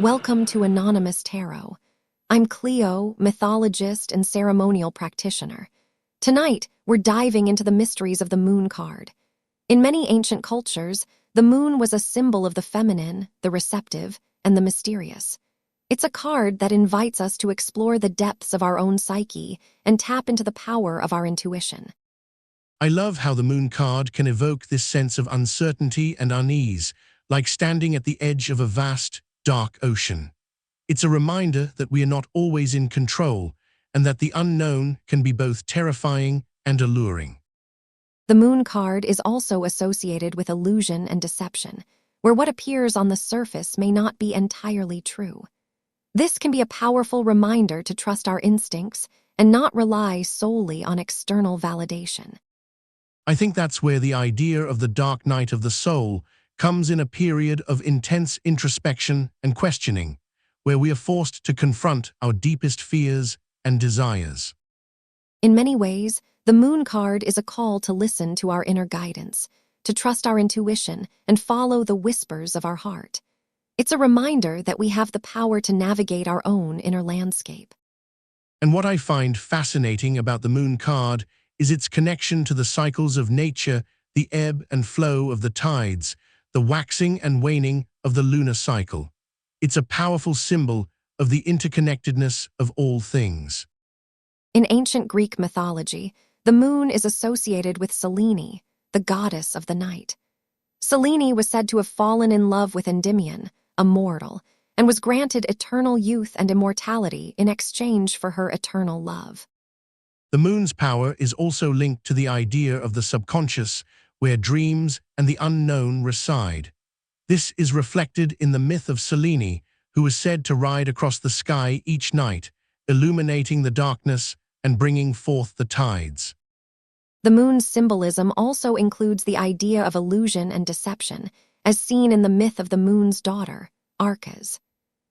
Welcome to Anonymous Tarot. I'm Cleo, mythologist and ceremonial practitioner. Tonight, we're diving into the mysteries of the moon card. In many ancient cultures, the moon was a symbol of the feminine, the receptive, and the mysterious. It's a card that invites us to explore the depths of our own psyche and tap into the power of our intuition. I love how the moon card can evoke this sense of uncertainty and unease, like standing at the edge of a vast, dark ocean. It's a reminder that we are not always in control, and that the unknown can be both terrifying and alluring. The moon card is also associated with illusion and deception, where what appears on the surface may not be entirely true. This can be a powerful reminder to trust our instincts and not rely solely on external validation. I think that's where the idea of the dark night of the soul comes in, a period of intense introspection and questioning, where we are forced to confront our deepest fears and desires. In many ways, the moon card is a call to listen to our inner guidance, to trust our intuition, and follow the whispers of our heart. It's a reminder that we have the power to navigate our own inner landscape. And what I find fascinating about the moon card is its connection to the cycles of nature, the ebb and flow of the tides, the waxing and waning of the lunar cycle. It's a powerful symbol of the interconnectedness of all things. In ancient Greek mythology, the moon is associated with Selene, the goddess of the night. Selene was said to have fallen in love with Endymion, a mortal, and was granted eternal youth and immortality in exchange for her eternal love. The moon's power is also linked to the idea of the subconscious, where dreams and the unknown reside. This is reflected in the myth of Selene, who is said to ride across the sky each night, illuminating the darkness and bringing forth the tides. The moon's symbolism also includes the idea of illusion and deception, as seen in the myth of the moon's daughter, Arcas.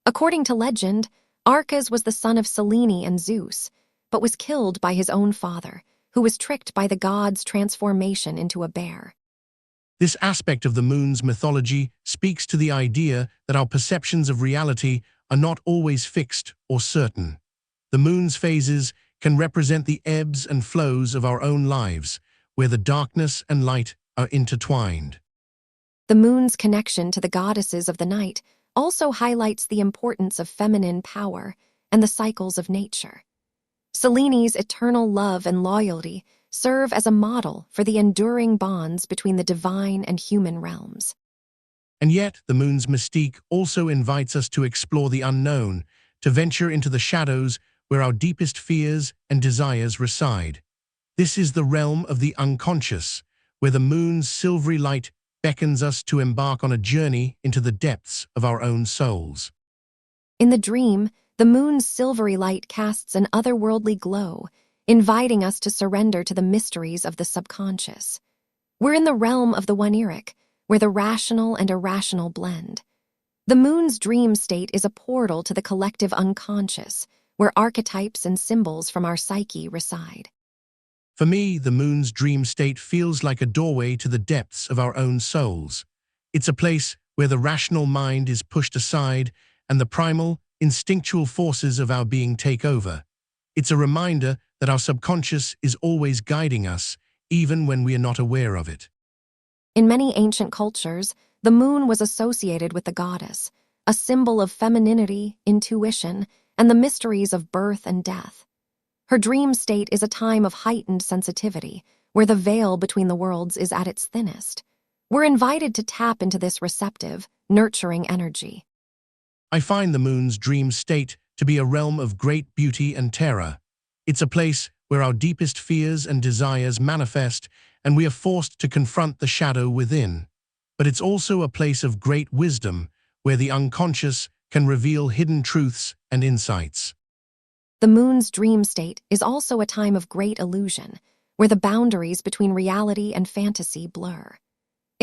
According to legend, Arcas was the son of Selene and Zeus, but was killed by his own father, who was tricked by the god's transformation into a bear. This aspect of the moon's mythology speaks to the idea that our perceptions of reality are not always fixed or certain. The moon's phases can represent the ebbs and flows of our own lives, where the darkness and light are intertwined. The moon's connection to the goddesses of the night also highlights the importance of feminine power and the cycles of nature. Selene's eternal love and loyalty serve as a model for the enduring bonds between the divine and human realms. And yet, the moon's mystique also invites us to explore the unknown, to venture into the shadows where our deepest fears and desires reside. This is the realm of the unconscious, where the moon's silvery light beckons us to embark on a journey into the depths of our own souls. In the dream, the moon's silvery light casts an otherworldly glow, inviting us to surrender to the mysteries of the subconscious. We're in the realm of the oniric, where the rational and irrational blend. The moon's dream state is a portal to the collective unconscious, where archetypes and symbols from our psyche reside. For me, the moon's dream state feels like a doorway to the depths of our own souls. It's a place where the rational mind is pushed aside and the primal, instinctual forces of our being take over. It's a reminder that our subconscious is always guiding us, even when we are not aware of it. In many ancient cultures, the moon was associated with the goddess, a symbol of femininity, intuition, and the mysteries of birth and death. Her dream state is a time of heightened sensitivity, where the veil between the worlds is at its thinnest. We're invited to tap into this receptive, nurturing energy. I find the moon's dream state to be a realm of great beauty and terror. It's a place where our deepest fears and desires manifest, and we are forced to confront the shadow within. But it's also a place of great wisdom, where the unconscious can reveal hidden truths and insights. The moon's dream state is also a time of great illusion, where the boundaries between reality and fantasy blur.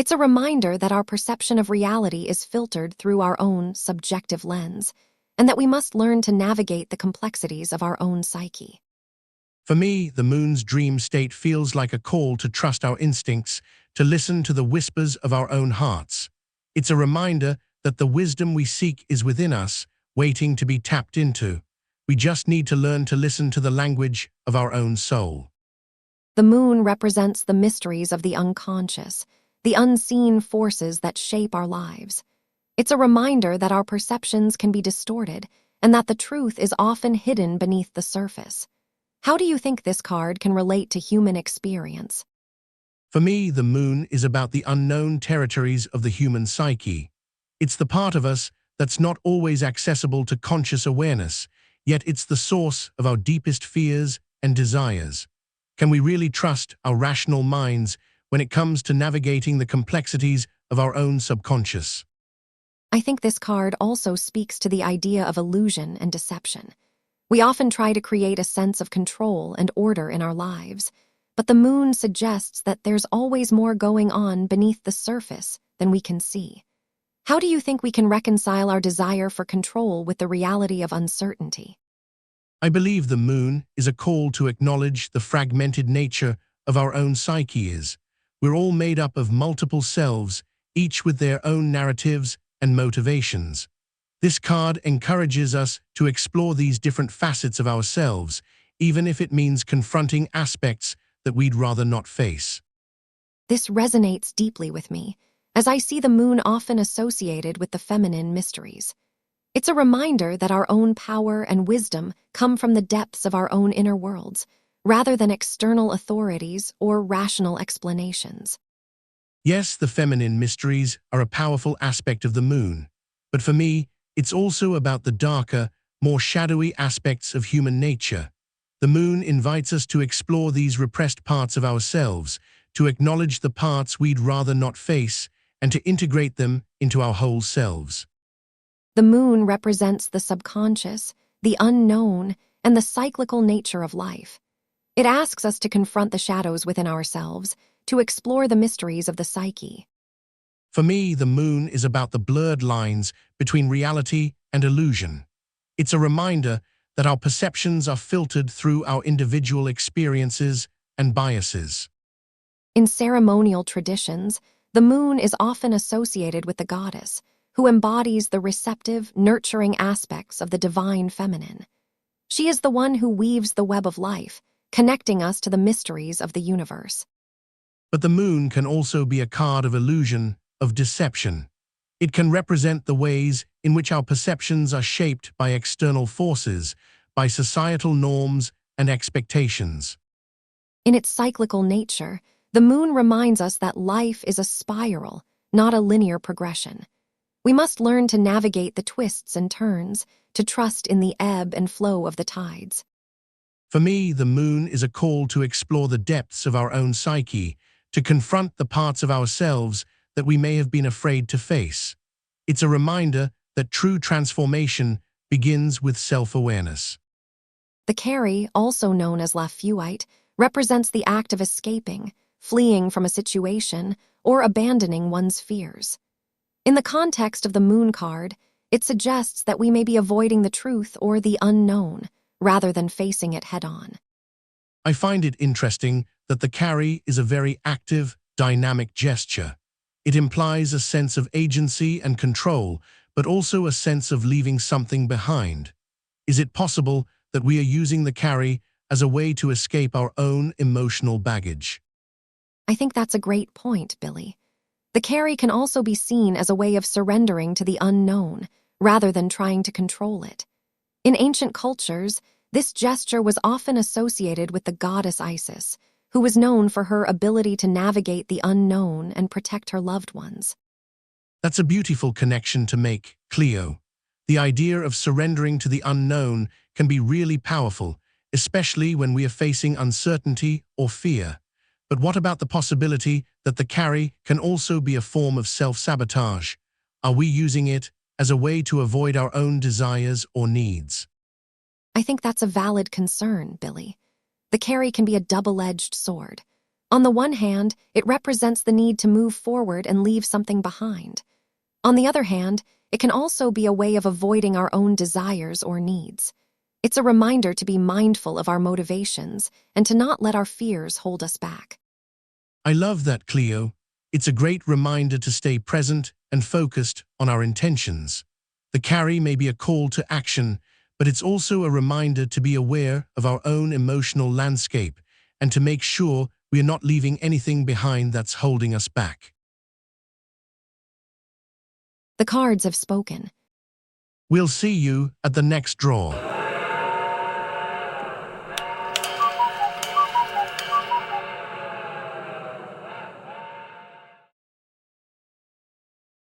It's a reminder that our perception of reality is filtered through our own subjective lens, and that we must learn to navigate the complexities of our own psyche. For me, the moon's dream state feels like a call to trust our instincts, to listen to the whispers of our own hearts. It's a reminder that the wisdom we seek is within us, waiting to be tapped into. We just need to learn to listen to the language of our own soul. The moon represents the mysteries of the unconscious, the unseen forces that shape our lives. It's a reminder that our perceptions can be distorted and that the truth is often hidden beneath the surface. How do you think this card can relate to human experience? For me, the moon is about the unknown territories of the human psyche. It's the part of us that's not always accessible to conscious awareness, yet it's the source of our deepest fears and desires. Can we really trust our rational minds when it comes to navigating the complexities of our own subconscious? I think this card also speaks to the idea of illusion and deception. We often try to create a sense of control and order in our lives, but the moon suggests that there's always more going on beneath the surface than we can see. How do you think we can reconcile our desire for control with the reality of uncertainty? I believe the moon is a call to acknowledge the fragmented nature of our own psyche is. We're all made up of multiple selves, each with their own narratives and motivations. This card encourages us to explore these different facets of ourselves, even if it means confronting aspects that we'd rather not face. This resonates deeply with me, as I see the moon often associated with the feminine mysteries. It's a reminder that our own power and wisdom come from the depths of our own inner worlds, rather than external authorities or rational explanations. Yes, the feminine mysteries are a powerful aspect of the moon, but for me, it's also about the darker, more shadowy aspects of human nature. The moon invites us to explore these repressed parts of ourselves, to acknowledge the parts we'd rather not face, and to integrate them into our whole selves. The moon represents the subconscious, the unknown, and the cyclical nature of life. It asks us to confront the shadows within ourselves, to explore the mysteries of the psyche. For me, the moon is about the blurred lines between reality and illusion. It's a reminder that our perceptions are filtered through our individual experiences and biases. In ceremonial traditions, the moon is often associated with the goddess, who embodies the receptive, nurturing aspects of the divine feminine. She is the one who weaves the web of life, connecting us to the mysteries of the universe. But the moon can also be a card of illusion, of deception. It can represent the ways in which our perceptions are shaped by external forces, by societal norms and expectations. In its cyclical nature, the moon reminds us that life is a spiral, not a linear progression. We must learn to navigate the twists and turns, to trust in the ebb and flow of the tides. For me, the moon is a call to explore the depths of our own psyche, to confront the parts of ourselves that we may have been afraid to face. It's a reminder that true transformation begins with self-awareness. The Carry, also known as La Fuite, represents the act of escaping, fleeing from a situation, or abandoning one's fears. In the context of the moon card, it suggests that we may be avoiding the truth or the unknown, rather than facing it head-on. I find it interesting that the carry is a very active, dynamic gesture. It implies a sense of agency and control, but also a sense of leaving something behind. Is it possible that we are using the carry as a way to escape our own emotional baggage? I think that's a great point, Billy. The Carry can also be seen as a way of surrendering to the unknown, rather than trying to control it. In ancient cultures, this gesture was often associated with the goddess Isis, who was known for her ability to navigate the unknown and protect her loved ones. That's a beautiful connection to make, Cleo. The idea of surrendering to the unknown can be really powerful, especially when we are facing uncertainty or fear. But what about the possibility that the carry can also be a form of self-sabotage? Are we using it as a way to avoid our own desires or needs? I think that's a valid concern, Billy. The Carry can be a double-edged sword. On the one hand, it represents the need to move forward and leave something behind. On the other hand, it can also be a way of avoiding our own desires or needs. It's a reminder to be mindful of our motivations and to not let our fears hold us back. I love that, Cleo. It's a great reminder to stay present and focused on our intentions. The carry may be a call to action, but it's also a reminder to be aware of our own emotional landscape and to make sure we are not leaving anything behind that's holding us back. The cards have spoken. We'll see you at the next draw.